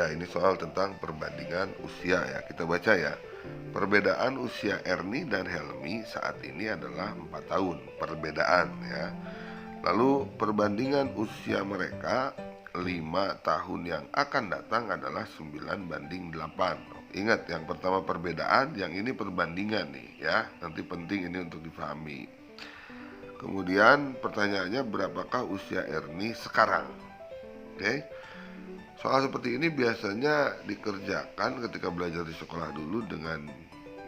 Ya, ini soal tentang perbandingan usia ya. Kita baca ya. Perbedaan usia Erni dan Helmi saat ini adalah 4 tahun. Perbedaan ya. Lalu perbandingan usia mereka 5 tahun yang akan datang adalah 9:8. Ingat, yang pertama perbedaan, yang ini perbandingan nih ya. Nanti penting ini untuk dipahami. Kemudian pertanyaannya, berapakah usia Erni sekarang? Oke. Soal seperti ini biasanya dikerjakan ketika belajar di sekolah dulu dengan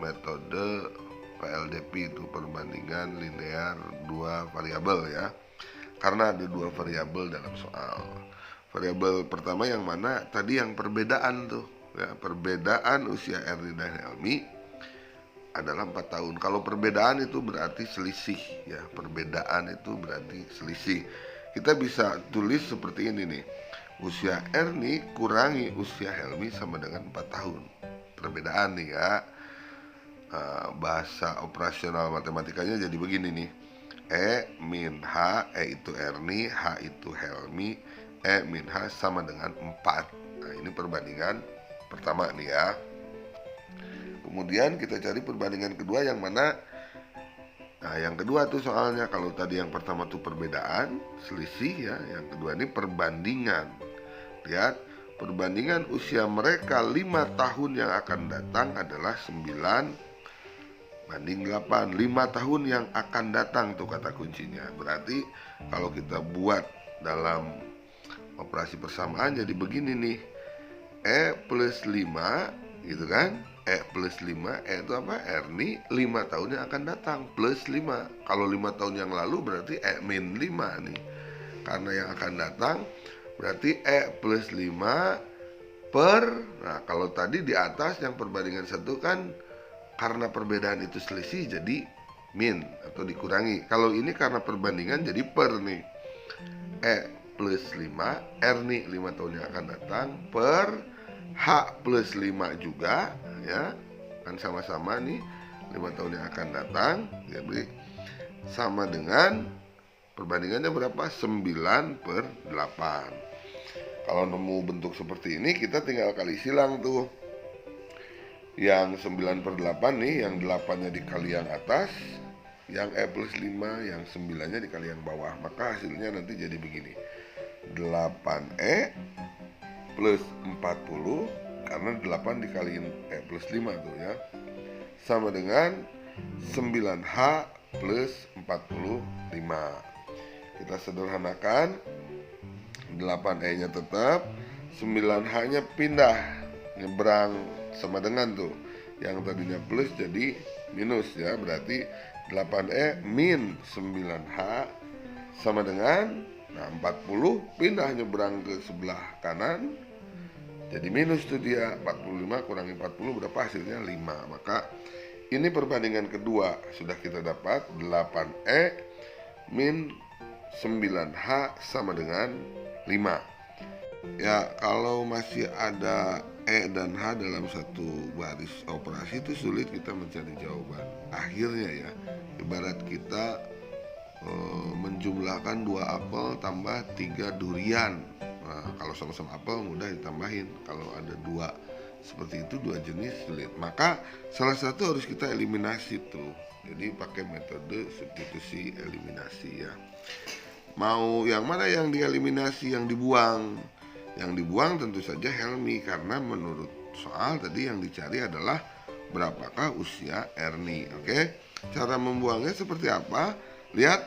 metode PLDP, itu perbandingan linear dua variabel ya. Karena ada dua variabel dalam soal. Variabel pertama yang mana? Tadi yang perbedaan tuh ya, perbedaan usia Erni dan Helmi adalah 4 tahun. Kalau perbedaan itu berarti selisih ya, perbedaan itu berarti selisih. Kita bisa tulis seperti ini nih. Usia Erni kurangi usia Helmi sama dengan 4 tahun. Perbedaan nih ya. Bahasa operasional matematikanya jadi begini nih. E min H, E itu Erni, H itu Helmi, E min H sama dengan 4. Nah, ini perbandingan pertama nih ya. Kemudian kita cari perbandingan kedua yang mana. Nah, yang kedua tuh soalnya, kalau tadi yang pertama tuh perbedaan, selisih ya. Yang kedua ini perbandingan. Lihat, perbandingan usia mereka 5 tahun yang akan datang adalah 9:8. 5 tahun yang akan datang tuh kata kuncinya. Berarti kalau kita buat dalam operasi persamaan jadi begini nih. E plus 5 gitu kan. E plus 5, E itu apa? Erni 5 tahun yang akan datang plus 5. Kalau 5 tahun yang lalu berarti E min 5 nih. Karena yang akan datang berarti E plus 5 per. Nah, kalau tadi di atas yang perbandingan 1 kan karena perbedaan itu selisih jadi min atau dikurangi. Kalau ini karena perbandingan jadi per nih. E plus 5, Erni 5 tahun yang akan datang per H plus 5 juga ya. Kan sama-sama nih 5 tahun yang akan datang. Jadi sama dengan perbandingannya berapa? 9/8. Kalau nemu bentuk seperti ini kita tinggal kali silang tuh. Yang 9/8 nih, yang 8-nya dikali yang atas, yang E plus 5, yang 9-nya dikali yang bawah. Maka hasilnya nanti jadi begini. 8E plus 40, karena 8 dikaliin E plus 5 tuh ya, sama dengan 9H plus 45. Kita sederhanakan, 8E-nya tetap, 9H-nya pindah, nyebrang sama dengan tuh. Yang tadinya plus jadi minus ya, berarti 8E min 9H sama dengan, nah 40 pindah nyebrang ke sebelah kanan, jadi minus tuh dia. 45 kurangi 40 berapa hasilnya? 5. Maka ini perbandingan kedua sudah kita dapat, 8E min 9H sama dengan 5. Ya, kalau masih ada E dan H dalam satu baris operasi itu sulit kita mencari jawaban akhirnya ya. Ibarat kita menjumlahkan 2 apel tambah 3 durian. Nah, kalau sama-sama apel mudah ditambahin. Kalau ada 2 seperti itu, 2 jenis, sulit. Maka salah satu harus kita eliminasi tuh. Jadi pakai metode substitusi eliminasi ya. Mau yang mana yang dieliminasi, yang dibuang? Yang dibuang tentu saja Helmi, karena menurut soal tadi yang dicari adalah berapakah usia Erni. Oke, cara membuangnya seperti apa? Lihat,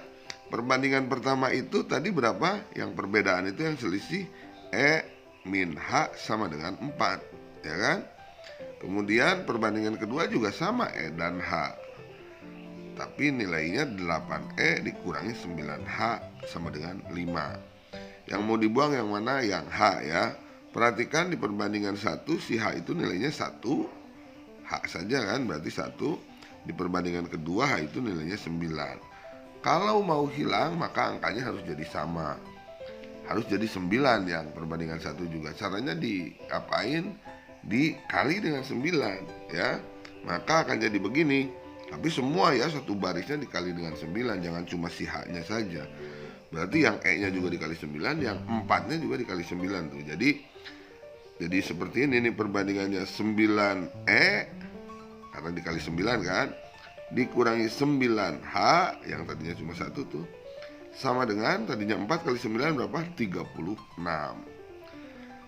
perbandingan pertama itu tadi berapa? Yang perbedaan itu yang selisih E min H sama dengan 4, ya kan? Kemudian perbandingan kedua juga sama, E dan H, tapi nilainya 8E dikurangi 9H sama dengan 5. Yang mau dibuang yang mana? Yang H ya. Perhatikan di perbandingan 1, si H itu nilainya 1, H saja kan, berarti 1. Di perbandingan kedua H itu nilainya 9. Kalau mau hilang maka angkanya harus jadi sama, harus jadi 9 yang perbandingan 1 juga. Caranya diapain? Dikali dengan 9 ya. Maka akan jadi begini. Tapi semua ya, satu barisnya dikali dengan 9, jangan cuma si H-nya saja. Berarti yang E-nya juga dikali 9, yang 4-nya juga dikali 9 tuh. Jadi Jadi seperti ini nih perbandingannya, 9E karena dikali 9 kan, dikurangi 9H yang tadinya cuma 1 tuh, sama dengan tadinya 4 kali 9 berapa? 36.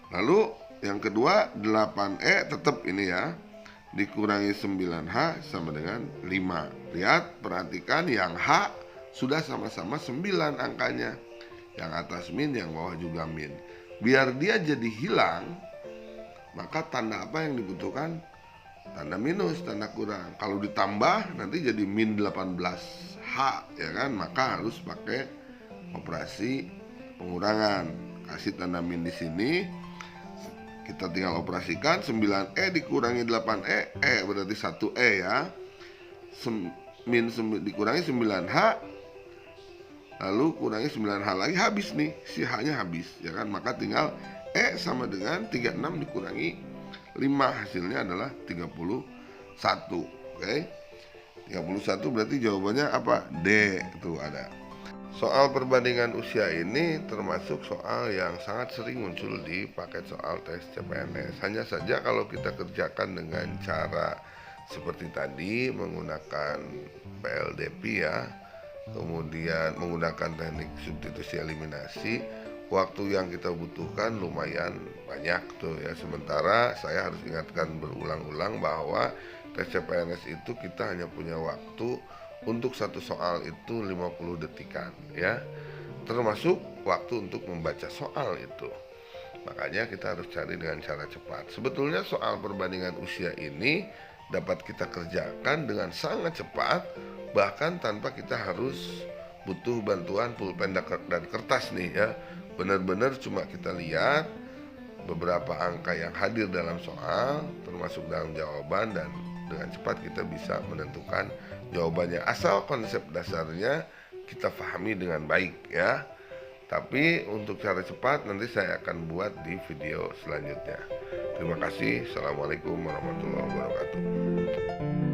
Lalu yang kedua 8E tetap ini ya, dikurangi 9H sama dengan 5. Lihat, perhatikan yang H sudah sama-sama 9 angkanya. Yang atas min, yang bawah juga min. Biar dia jadi hilang, maka tanda apa yang dibutuhkan? Tanda minus, tanda kurang. Kalau ditambah nanti jadi min 18H ya kan, maka harus pakai operasi pengurangan. Kasih tanda min di sini. Kita tinggal operasikan, 9E dikurangi 8E, berarti 1E ya. Dikurangi 9H, lalu kurangi 9H lagi, habis nih, si H-nya habis ya kan. Maka tinggal E sama dengan 36 dikurangi 5, hasilnya adalah 31. Oke. 31 berarti jawabannya apa? D, itu ada. Soal perbandingan usia ini termasuk soal yang sangat sering muncul di paket soal tes CPNS. Hanya saja kalau kita kerjakan dengan cara seperti tadi, menggunakan PLDP ya, kemudian menggunakan teknik substitusi eliminasi, waktu yang kita butuhkan lumayan banyak tuh ya. Sementara saya harus ingatkan berulang-ulang bahwa tes CPNS itu kita hanya punya waktu untuk satu soal itu 50 detikan ya, termasuk waktu untuk membaca soal itu. Makanya kita harus cari dengan cara cepat. Sebetulnya soal perbandingan usia ini dapat kita kerjakan dengan sangat cepat, bahkan tanpa kita harus butuh bantuan pulpen dan kertas nih ya. Benar-benar cuma kita lihat beberapa angka yang hadir dalam soal, termasuk dalam jawaban, dan dengan cepat kita bisa menentukan jawabannya, asal konsep dasarnya kita pahami dengan baik ya. Tapi untuk cara cepat nanti saya akan buat di video selanjutnya. Terima kasih. Assalamualaikum warahmatullahi wabarakatuh.